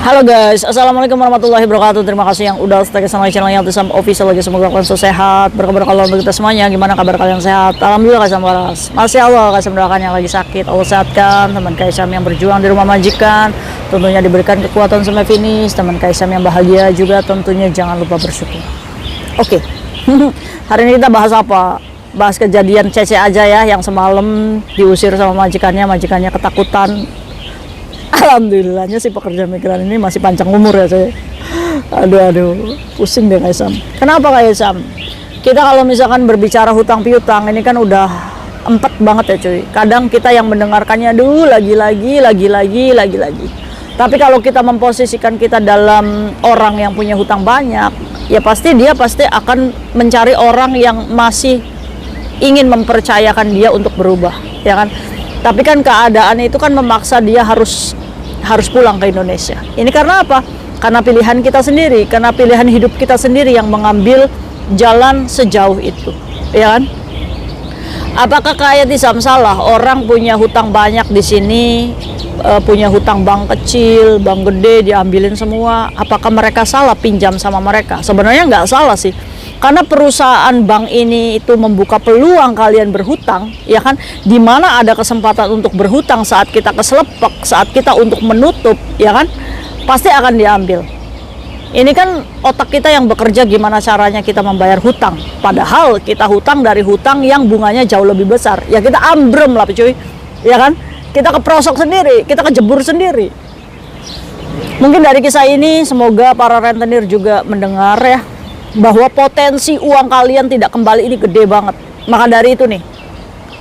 Halo guys, assalamualaikum warahmatullahi wabarakatuh. Terima kasih yang udah stay sama channel yang Tisam Official lagi. Semoga kalian selalu sehat. Berkabar kalau untuk kita semuanya. Gimana kabar kalian, sehat? Alhamdulillah Kaisam waras. Masya Allah, Kaisam doakan yang lagi sakit Allah sehatkan. Teman Kaisam yang berjuang di rumah majikan tentunya diberikan kekuatan sampai finish. Teman Kaisam yang bahagia juga tentunya jangan lupa bersyukur. Oke. Hari ini kita bahas apa? Bahas kejadian Cece aja ya, yang semalam diusir sama majikannya ketakutan. Alhamdulillahnya si pekerja migran ini masih panjang umur ya saya. Aduh, pusing deh Kaisam. Kenapa Kaisam? Kita kalau misalkan berbicara hutang piutang ini kan udah empet banget ya cuy. Kadang kita yang mendengarkannya lagi-lagi. Tapi kalau kita memposisikan kita dalam orang yang punya hutang banyak, ya dia pasti akan mencari orang yang masih ingin mempercayakan dia untuk berubah, ya kan? Tapi kan keadaan itu kan memaksa dia harus pulang ke Indonesia. Ini karena apa? Karena pilihan kita sendiri, karena pilihan hidup kita sendiri yang mengambil jalan sejauh itu, ya kan? Apakah kayak Tisam salah orang punya hutang banyak di sini, punya hutang bank kecil, bank gede diambilin semua? Apakah mereka salah pinjam sama mereka? Sebenarnya nggak salah sih. Karena perusahaan bank ini itu membuka peluang kalian berhutang, ya kan? Di mana ada kesempatan untuk berhutang saat kita keselepek, saat kita untuk menutup, ya kan? Pasti akan diambil. Ini kan otak kita yang bekerja gimana caranya kita membayar hutang. Padahal kita hutang dari hutang yang bunganya jauh lebih besar. Ya kita ambrem lah cuy, ya kan? Kita keprosok sendiri, kita kejebur sendiri. Mungkin dari kisah ini semoga para rentenir juga mendengar ya, bahwa potensi uang kalian tidak kembali ini gede banget. Maka dari itu nih,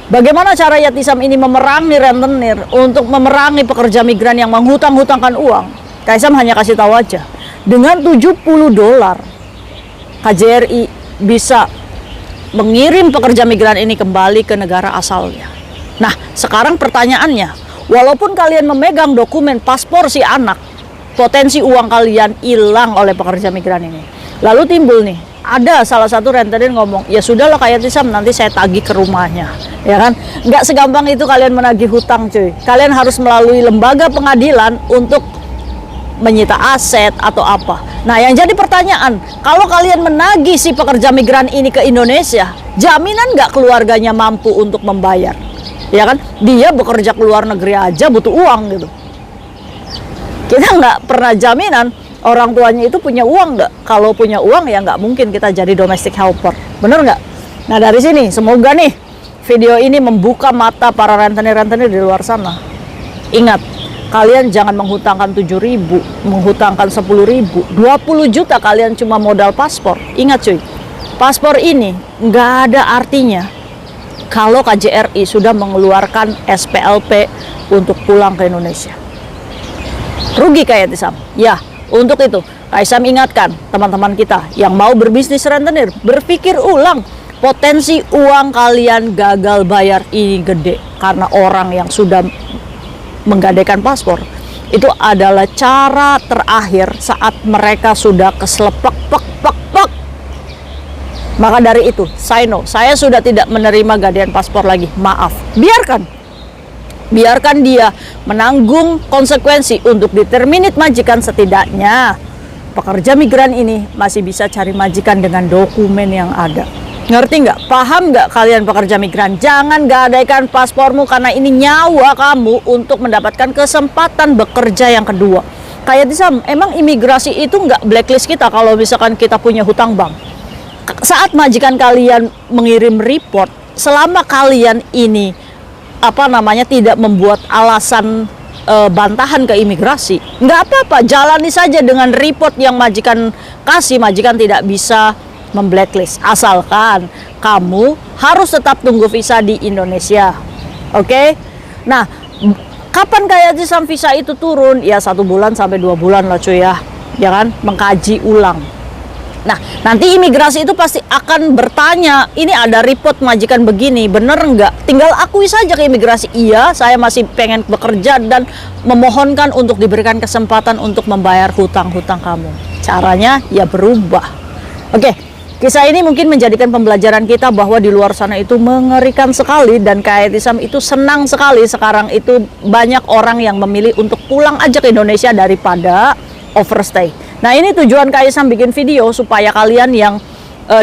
bagaimana cara Yatisam ini memerangi rentenir untuk memerangi pekerja migran yang menghutang-hutangkan uang? Kaisam hanya kasih tahu aja, dengan $70 KJRI bisa mengirim pekerja migran ini kembali ke negara asalnya. Nah, sekarang pertanyaannya, walaupun kalian memegang dokumen paspor si anak, potensi uang kalian hilang oleh pekerja migran ini. Lalu timbul nih, ada salah satu rentenir ngomong, ya sudahlah kayak Tisam, nanti saya tagih ke rumahnya, ya kan? Nggak segampang itu kalian menagih hutang cuy. Kalian harus melalui lembaga pengadilan untuk menyita aset atau apa. Nah, yang jadi pertanyaan, kalau kalian menagih si pekerja migran ini ke Indonesia, jaminan nggak keluarganya mampu untuk membayar? Ya kan? Dia bekerja ke luar negeri aja butuh uang gitu. Kita nggak pernah jaminan orang tuanya itu punya uang nggak? Kalau punya uang ya nggak mungkin kita jadi domestic helper, bener nggak? Nah dari sini semoga nih video ini membuka mata para rentenir-rentenir di luar sana. Ingat, kalian jangan menghutangkan 7.000, menghutangkan 10.000, 20 juta kalian cuma modal paspor. Ingat cuy, paspor ini nggak ada artinya kalau KJRI sudah mengeluarkan SPLP untuk pulang ke Indonesia. Rugi kayak Tisam, ya. Untuk itu, Kaisam ingatkan teman-teman kita yang mau berbisnis rentenir, berpikir ulang. Potensi uang kalian gagal bayar ini gede karena orang yang sudah menggadaikan paspor. Itu adalah cara terakhir saat mereka sudah keselepek. Maka dari itu, saya sudah tidak menerima gadaian paspor lagi. Maaf, biarkan dia menanggung konsekuensi untuk determinate majikan. Setidaknya pekerja migran ini masih bisa cari majikan dengan dokumen yang ada. Ngerti nggak? Paham nggak kalian pekerja migran? Jangan gadaikan paspormu karena ini nyawa kamu untuk mendapatkan kesempatan bekerja yang kedua. Kayak Tisam, emang imigrasi itu nggak blacklist kita kalau misalkan kita punya hutang bank. Saat majikan kalian mengirim report, selama kalian ini tidak membuat alasan bantahan ke imigrasi, nggak apa-apa, jalani saja dengan report yang majikan kasih. Majikan tidak bisa memblacklist asalkan kamu harus tetap tunggu visa di Indonesia. Oke? Nah, kapan kayak Tisam visa itu turun? Ya 1 bulan sampai 2 bulan lah cuy ya, kan? Mengkaji ulang. Nah, nanti imigrasi itu pasti akan bertanya, ini ada report majikan begini, bener nggak? Tinggal akui saja ke imigrasi, iya saya masih pengen bekerja dan memohonkan untuk diberikan kesempatan untuk membayar hutang-hutang kamu. Caranya ya berubah. Oke, kisah ini mungkin menjadikan pembelajaran kita bahwa di luar sana itu mengerikan sekali, dan kayak Tisam itu senang sekali sekarang itu banyak orang yang memilih untuk pulang aja ke Indonesia daripada overstay. Nah ini tujuan Kak Isam bikin video supaya kalian yang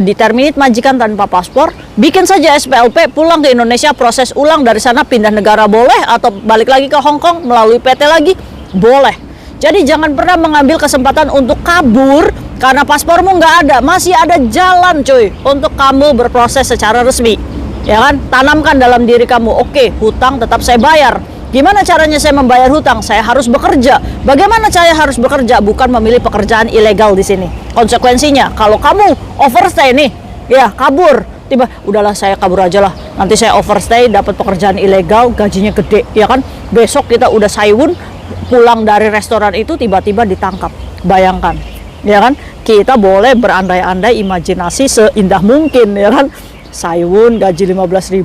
determinate majikan tanpa paspor, bikin saja SPLP, pulang ke Indonesia, proses ulang dari sana, pindah negara boleh, atau balik lagi ke Hong Kong melalui PT lagi boleh. Jadi jangan pernah mengambil kesempatan untuk kabur karena paspormu nggak ada. Masih ada jalan cuy untuk kamu berproses secara resmi, ya kan? Tanamkan dalam diri kamu, oke, hutang tetap saya bayar. Gimana caranya saya membayar hutang? Saya harus bekerja. Bagaimana saya harus bekerja? Bukan memilih pekerjaan ilegal di sini. Konsekuensinya, kalau kamu overstay nih, ya kabur, tiba, udahlah saya kabur aja lah. Nanti saya overstay, dapat pekerjaan ilegal, gajinya gede, ya kan? Besok kita udah sayun, pulang dari restoran itu tiba-tiba ditangkap. Bayangkan, ya kan? Kita boleh berandai-andai imajinasi seindah mungkin, ya kan? Sayun gaji 15.000,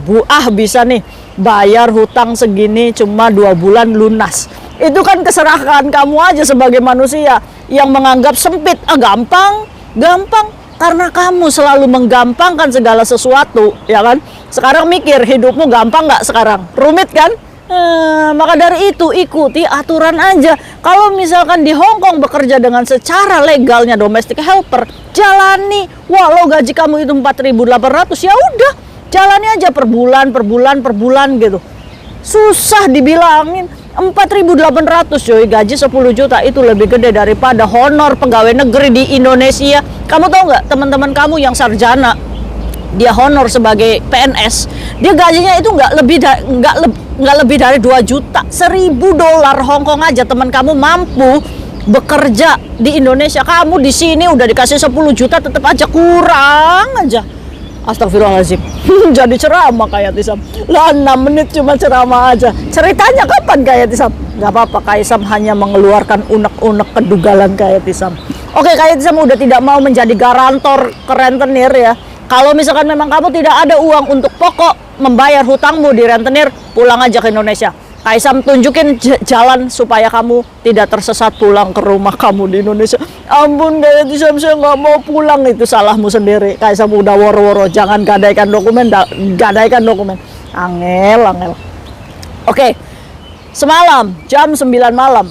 bisa nih bayar hutang segini cuma 2 bulan lunas. Itu kan keserahan kamu aja sebagai manusia yang menganggap sempit. Gampang karena kamu selalu menggampangkan segala sesuatu, ya kan? Sekarang mikir, hidupmu gampang nggak sekarang? Rumit kan? Maka dari itu ikuti aturan aja. Kalau misalkan di Hong Kong bekerja dengan secara legalnya domestic helper, jalani. Walau gaji kamu itu 4.800, ya udah jalani aja per bulan gitu. Susah dibilangin. 4.800 coy, gaji 10 juta itu lebih gede daripada honor pegawai negeri di Indonesia. Kamu tahu nggak, teman-teman kamu yang sarjana, dia honor sebagai PNS, dia gajinya itu nggak lebih dari 2 juta. 1.000 dolar Hong Kong aja teman kamu mampu bekerja di Indonesia. Kamu di sini udah dikasih 10 juta tetap aja kurang aja. Astagfirullahaladzim. Jadi ceramah kayak Tisam lah, 6 menit cuma ceramah aja. Ceritanya kapan kayak Tisam? Gak apa-apa, kayak Tisam hanya mengeluarkan unek-unek kedugalan kayak Tisam. Oke, kayak Tisam udah tidak mau menjadi garantor ke rentenir ya. Kalau misalkan memang kamu tidak ada uang untuk pokok membayar hutangmu di rentenir, pulang aja ke Indonesia. Kaisam tunjukin jalan supaya kamu tidak tersesat pulang ke rumah kamu di Indonesia. Ampun kayak Tisam, saya nggak mau pulang. Itu salahmu sendiri. Kaisam udah woro-woro, jangan gadaikan dokumen, angel. Oke, semalam jam 9 malam,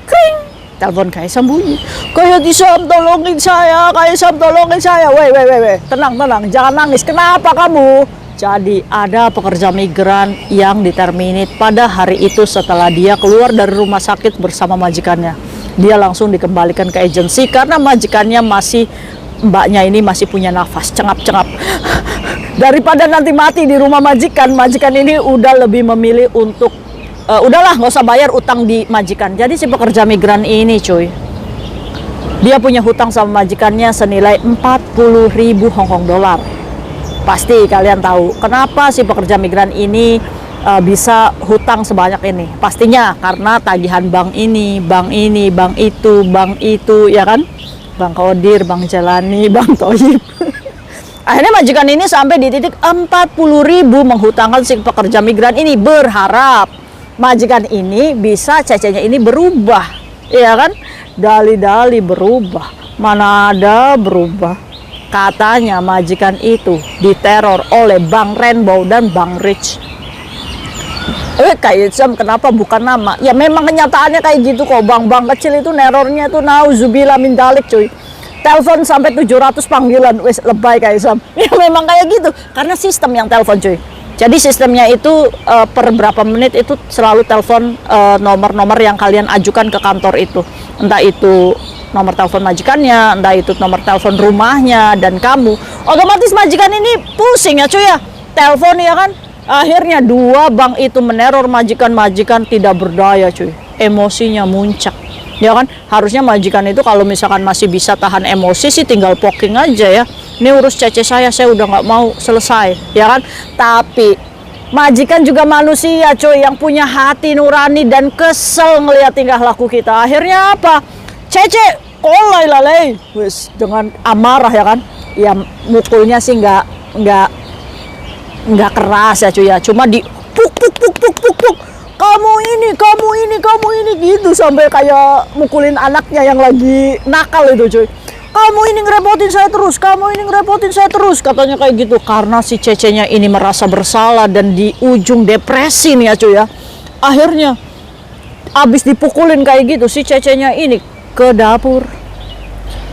kring, telepon Kaisam bunyi. Kayak Tisam tolongin saya, Kaisam tolongin saya. Weh, tenang, jangan nangis. Kenapa kamu? Jadi ada pekerja migran yang determinate pada hari itu setelah dia keluar dari rumah sakit bersama majikannya. Dia langsung dikembalikan ke agensi karena majikannya mbaknya ini masih punya nafas, cengap-cengap. Daripada nanti mati di rumah majikan ini udah lebih memilih untuk udahlah nggak usah bayar utang di majikan. Jadi si pekerja migran ini cuy, dia punya hutang sama majikannya senilai 40.000 Hong Kong dolar. Pasti kalian tahu kenapa si pekerja migran ini bisa hutang sebanyak ini. Pastinya karena tagihan bank itu, ya kan? Bank Kodir, Bank Jalani, Bank Toyib. Akhirnya majikan ini sampai di titik 40.000 menghutangkan si pekerja migran ini, berharap majikan ini bisa cecenya ini berubah, ya kan? Dali-dali berubah, mana ada berubah. Katanya majikan itu diteror oleh Bank Rainbow dan Bank Rich. Kayak Isam kenapa bukan nama? Ya memang kenyataannya kayak gitu kok. Bank-bank kecil itu nerornya tuh nauzubillah min dzalik cuy. Telepon sampai 700 panggilan, wes lebay kayak Isam. Ya memang kayak gitu karena sistem yang telepon cuy. Jadi sistemnya itu per berapa menit itu selalu telepon nomor-nomor yang kalian ajukan ke kantor itu. Entah itu nomor telepon majikannya, entah itu nomor telepon rumahnya dan kamu. Otomatis majikan ini pusing ya cuy ya. Telepon ya kan. Akhirnya 2 bank itu meneror majikan tidak berdaya cuy. Emosinya muncak. Ya kan? Harusnya majikan itu kalau misalkan masih bisa tahan emosi sih tinggal poking aja ya. Ini urus cece saya udah nggak mau selesai, ya kan? Tapi majikan juga manusia cuy yang punya hati nurani dan kesel ngelihat tingkah laku kita. Akhirnya apa? Cece kolai lalai, wes dengan amarah ya kan, ya mukulnya sih nggak keras ya cuy ya, cuma di puk, kamu ini gitu sampai kayak mukulin anaknya yang lagi nakal itu cuy. Kamu ini ngerepotin saya terus, katanya kayak gitu karena si cecenya ini merasa bersalah dan di ujung depresi nih ya cuy ya. Akhirnya abis dipukulin kayak gitu si cecenya ini ke dapur.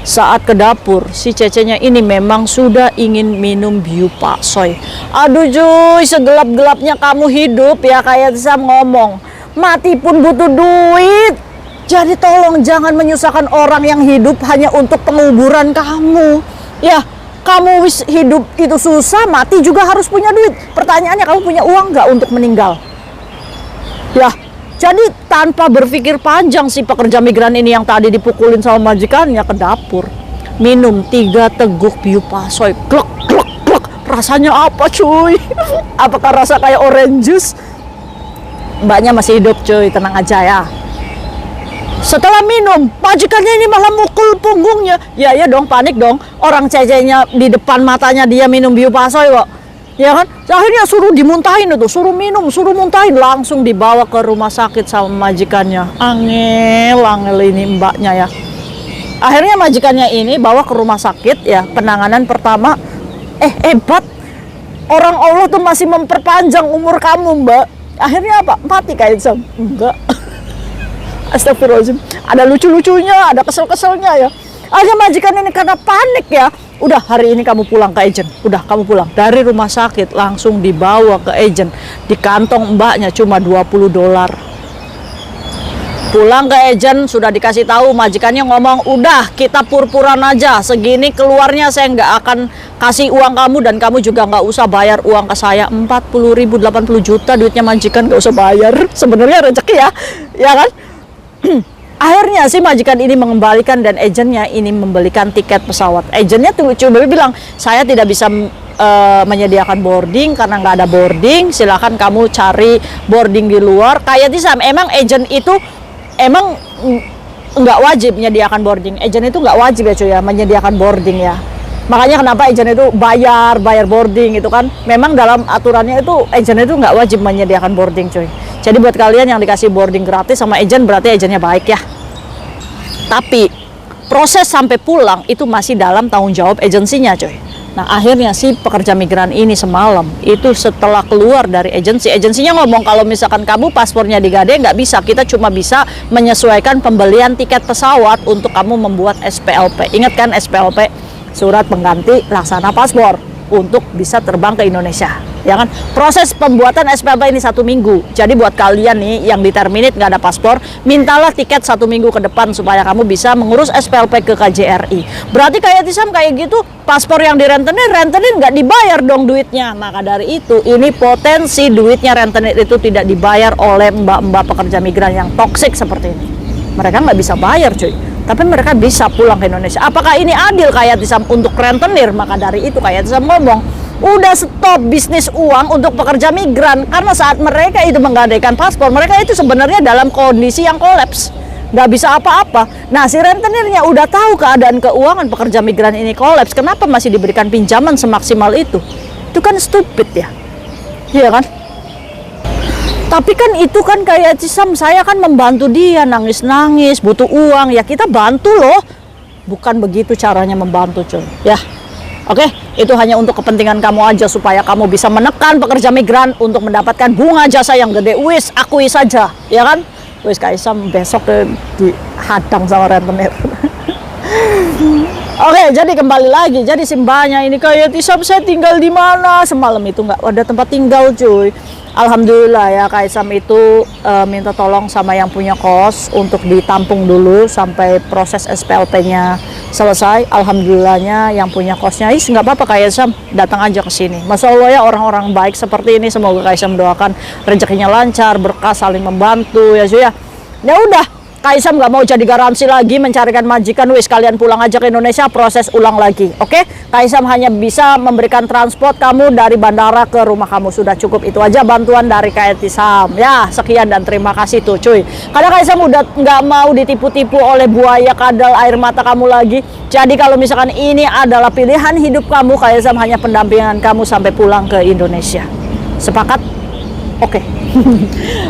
Saat ke dapur, si Cecenya ini memang sudah ingin minum Biu Pak Soy. Aduh cuy, segelap-gelapnya kamu hidup ya, kayak Sam ngomong, mati pun butuh duit. Jadi tolong jangan menyusahkan orang yang hidup hanya untuk penguburan kamu. Ya, kamu hidup itu susah, mati juga harus punya duit. Pertanyaannya, kamu punya uang nggak untuk meninggal? Ya, jadi tanpa berpikir panjang si pekerja migran ini yang tadi dipukulin sama majikannya ke dapur, minum 3 teguk Biu Pak Soy. Glek glek glek. Rasanya apa cuy? Apakah rasa kayak orange juice? Mbaknya masih hidup cuy, tenang aja ya. Setelah minum, majikannya ini malah mukul punggungnya. Ya dong, panik dong. Orang Cecenya di depan matanya dia minum Biu Pak Soy kok. Ya kan? Akhirnya suruh dimuntahin itu, suruh minum, suruh muntahin, langsung dibawa ke rumah sakit sama majikannya. Angel ini mbaknya ya. Akhirnya majikannya ini bawa ke rumah sakit ya, penanganan pertama. Hebat. Orang Allah tuh masih memperpanjang umur kamu, Mbak. Akhirnya apa? Mati kayak Sam. Enggak. Astagfirullahaladzim. Ada lucu-lucunya, ada kesel-keselnya ya. Akhirnya majikan ini karena panik ya, udah hari ini kamu pulang ke agent. Udah kamu pulang. Dari rumah sakit langsung dibawa ke agent. Di kantong mbaknya cuma $20. Pulang ke agent sudah dikasih tahu, majikannya ngomong, udah kita pur-puran aja, segini keluarnya saya nggak akan kasih uang kamu dan kamu juga nggak usah bayar uang ke saya. 40.000, 80 juta duitnya majikan, nggak usah bayar. Sebenarnya rezeki ya kan? Akhirnya si majikan ini mengembalikan dan agennya ini membelikan tiket pesawat. Agennya tuh coba bilang, saya tidak bisa menyediakan boarding karena nggak ada boarding. Silakan kamu cari boarding di luar. Kayak di Sam, emang agen itu emang nggak wajib menyediakan boarding. Agen itu nggak wajib ya cuy ya menyediakan boarding ya. Makanya kenapa agen itu bayar boarding itu kan. Memang dalam aturannya itu agen itu nggak wajib menyediakan boarding cuy. Jadi buat kalian yang dikasih boarding gratis sama agen, berarti agennya baik ya. Tapi proses sampai pulang itu masih dalam tanggung jawab agensinya coy. Nah akhirnya si pekerja migran ini semalam itu setelah keluar dari agensinya ngomong, kalau misalkan kamu paspornya digadai nggak bisa, kita cuma bisa menyesuaikan pembelian tiket pesawat untuk kamu membuat SPLP. Ingat kan SPLP, surat pengganti laksana paspor, untuk bisa terbang ke Indonesia ya kan. Proses pembuatan SPLP ini 1 minggu. Jadi buat kalian nih yang diterminate nggak ada paspor, mintalah tiket 1 minggu ke depan supaya kamu bisa mengurus SPLP ke KJRI. Berarti kayak Tisam kayak gitu, paspor yang rentenir nggak dibayar dong duitnya. Maka dari itu ini potensi duitnya rentenir itu tidak dibayar oleh mbak-mbak pekerja migran yang toksik seperti ini. Mereka nggak bisa bayar cuy, tapi mereka bisa pulang ke Indonesia. Apakah ini adil kayak Tisam untuk rentenir? Maka dari itu kayak Tisam ngomong, udah stop bisnis uang untuk pekerja migran, karena saat mereka itu menggadaikan paspor, mereka itu sebenarnya dalam kondisi yang kolaps, nggak bisa apa-apa. Nah si rentenirnya udah tahu keadaan keuangan pekerja migran ini kolaps, kenapa masih diberikan pinjaman semaksimal itu? Itu kan stupid ya, iya kan? Tapi kan itu kan kayak Cisam, saya kan membantu dia nangis-nangis, butuh uang, ya kita bantu loh. Bukan begitu caranya membantu cuy, ya. Oke, itu hanya untuk kepentingan kamu aja supaya kamu bisa menekan pekerja migran untuk mendapatkan bunga jasa yang gede. Wis, akui saja, ya kan? Wis Kaisam besok dihadang sama rentenir. Oke, jadi kembali lagi. Jadi simbanya ini kayak Tisam, saya tinggal di mana? Semalam itu nggak ada tempat tinggal cuy. Alhamdulillah ya Kaisam itu minta tolong sama yang punya kos untuk ditampung dulu sampai proses SPLP-nya selesai. Alhamdulillahnya yang punya kosnya, nggak apa-apa Kaisam, datang aja ke sini. Masya Allah ya, orang-orang baik seperti ini, semoga Kaisam doakan rezekinya lancar, berkah, saling membantu ya cuy ya. Ya udah, Kaisam nggak mau jadi garansi lagi mencarikan majikan. Wis kalian pulang aja ke Indonesia, proses ulang lagi. Oke, Kaisam hanya bisa memberikan transport kamu dari bandara ke rumah kamu, sudah cukup itu aja bantuan dari Kaisam. Ya sekian dan terima kasih tuh cuy. Karena Kaisam udah nggak mau ditipu-tipu oleh buaya kadal air mata kamu lagi. Jadi kalau misalkan ini adalah pilihan hidup kamu, Kaisam hanya pendampingan kamu sampai pulang ke Indonesia. Sepakat? Oke.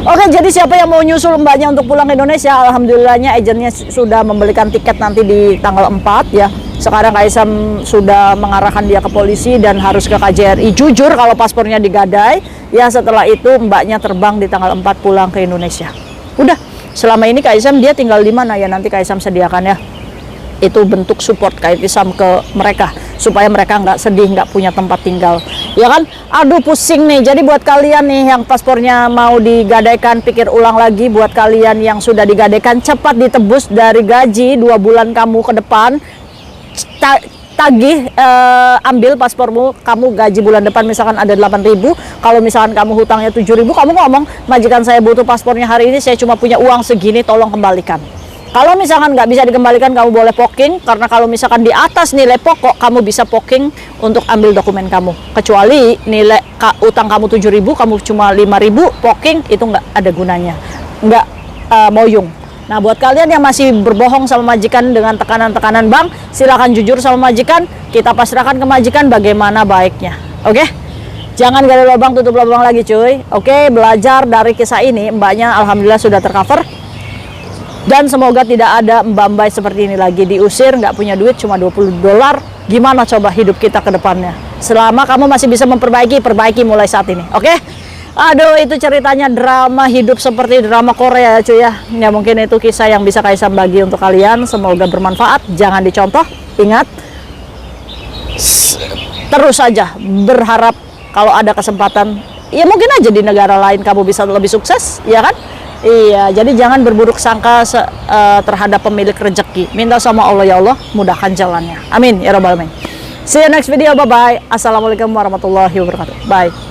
Oke, jadi siapa yang mau nyusul mbaknya untuk pulang ke Indonesia, alhamdulillahnya agennya sudah membelikan tiket nanti di tanggal 4 ya. Sekarang Kaisam sudah mengarahkan dia ke polisi dan harus ke KJRI. Jujur kalau paspornya digadai, ya setelah itu mbaknya terbang di tanggal 4 pulang ke Indonesia. Udah, selama ini Kak Isam dia tinggal di mana ya, nanti Kak Isam sediakan ya. Itu bentuk support Kak Isam ke mereka supaya mereka nggak sedih, nggak punya tempat tinggal, ya kan? Aduh pusing nih. Jadi buat kalian nih yang paspornya mau digadaikan, pikir ulang lagi. Buat kalian yang sudah digadaikan, cepat ditebus dari gaji 2 bulan kamu ke depan. Tagih, ambil paspormu, kamu gaji bulan depan misalkan ada 8.000, kalau misalkan kamu hutangnya 7.000, kamu ngomong, majikan saya butuh paspornya hari ini, saya cuma punya uang segini, tolong kembalikan. Kalau misalkan nggak bisa dikembalikan, kamu boleh poking, karena kalau misalkan di atas nilai pokok, kamu bisa poking untuk ambil dokumen kamu. Kecuali nilai utang kamu 7.000, kamu cuma 5.000, poking, itu nggak ada gunanya, nggak moyung. Nah, buat kalian yang masih berbohong sama majikan dengan tekanan-tekanan bank, silakan jujur sama majikan, kita pasrahkan ke majikan bagaimana baiknya. Oke? Jangan gali lubang tutup lubang lagi cuy. Oke, belajar dari kisah ini, mbaknya alhamdulillah sudah tercover. Dan semoga tidak ada mbak-mbak seperti ini lagi, diusir, nggak punya duit, cuma $20. Gimana coba hidup kita ke depannya? Selama kamu masih bisa memperbaiki, perbaiki mulai saat ini. Oke? Aduh, itu ceritanya drama hidup seperti drama Korea ya cuy ya. Ya mungkin itu kisah yang bisa Kaisam bagi untuk kalian. Semoga bermanfaat. Jangan dicontoh. Ingat, terus saja berharap kalau ada kesempatan. Ya mungkin aja di negara lain kamu bisa lebih sukses, ya kan? Iya, jadi jangan berburuk sangka terhadap pemilik rezeki. Minta sama Allah, ya Allah, mudahkan jalannya. Amin ya rabbal alamin. See you next video. Bye bye. Assalamualaikum warahmatullahi wabarakatuh. Bye.